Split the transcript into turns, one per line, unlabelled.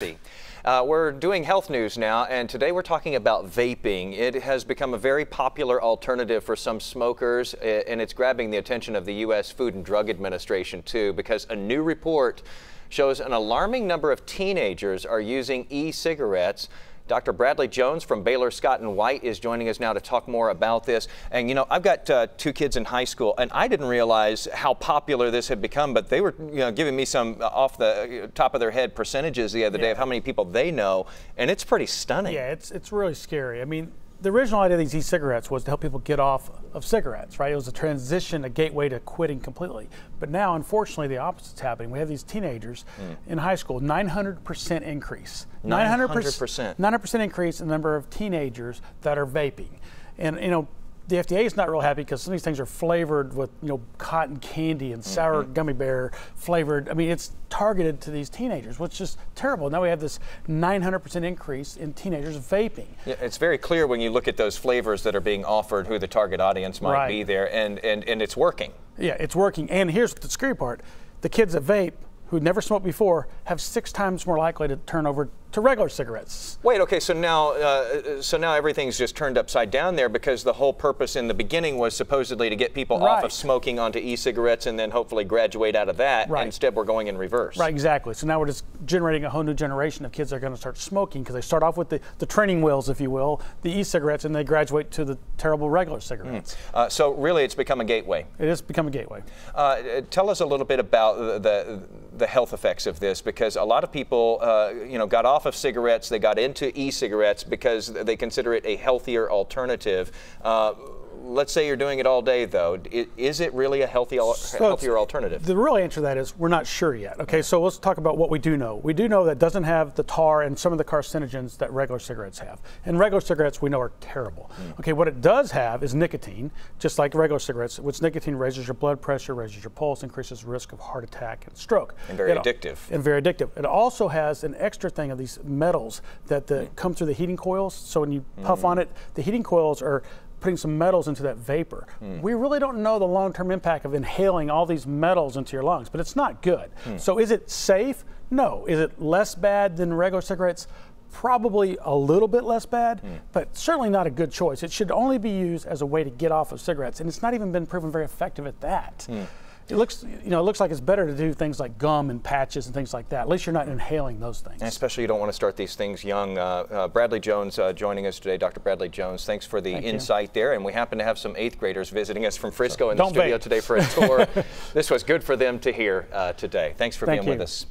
We're doing health news now, and today we're talking about vaping. It has become a very popular alternative for some smokers, and it's grabbing the attention of the U.S. Food and Drug Administration too, because a new report shows an alarming number of teenagers are using e-cigarettes. Dr. Bradley Jones from Baylor Scott & White is joining us now to talk more about this. And you know, I've got two kids in high school, and I didn't realize how popular this had become, but they were giving me some off the top of their head percentages the other day of how many people they know, and it's pretty stunning.
Yeah, it's really scary. I mean, the original idea of these e-cigarettes was to help people get off of cigarettes, right? It was a transition, a gateway to quitting completely. But now, unfortunately, the opposite's happening. We have these teenagers in high school, 900% increase. 900%. 900% increase in the number of teenagers that are vaping. And, you know, the FDA is not real happy because some of these things are flavored with, cotton candy and sour gummy bear flavored. I mean, it's targeted to these teenagers, which is terrible. Now we have this 900% increase in teenagers vaping.
Yeah, it's very clear when you look at those flavors that are being offered who the target audience might be there, and it's working.
Yeah, it's working. And here's the scary part. The kids that vape, who never smoked before, have 6 times more likely to turn over to regular cigarettes.
Wait, okay, so now everything's just turned upside down there, because the whole purpose in the beginning was supposedly to get people off of smoking onto e-cigarettes and then hopefully graduate out of that. Instead, we're going in reverse.
Right, exactly. So now we're just generating a whole new generation of kids that are going to start smoking, because they start off with the training wheels, if you will, the e-cigarettes, and they graduate to the terrible regular cigarettes.
So really, it's become a gateway.
It has become a gateway.
Tell us a little bit about the health effects of this, because a lot of people, got off of cigarettes, they got into e-cigarettes because they consider it a healthier alternative. Let's say you're doing it all day, though. Is it really a healthier alternative? The
real answer to that is we're not sure yet. Okay, so let's talk about what we do know. We do know that it doesn't have the tar and some of the carcinogens that regular cigarettes have. And regular cigarettes we know are terrible. Okay, what it does have is nicotine, just like regular cigarettes, which nicotine raises your blood pressure, raises your pulse, increases the risk of heart attack and stroke.
And very addictive.
And very addictive. It also has an extra thing of these metals that come through the heating coils. So when you puff on it, the heating coils are putting some metals into that vapor. We really don't know the long-term impact of inhaling all these metals into your lungs, but it's not good. So is it safe? No. Is it less bad than regular cigarettes? Probably a little bit less bad, but certainly not a good choice. It should only be used as a way to get off of cigarettes, and it's not even been proven very effective at that. It looks like it's better to do things like gum and patches and things like that. At least you're not inhaling those things.
And especially you don't want to start these things young. Bradley Jones joining us today. Dr. Bradley Jones, thanks for the insight there. And we happen to have some 8th graders visiting us from Frisco in the studio today for a tour. This was good for them to hear today. Thanks for being with us.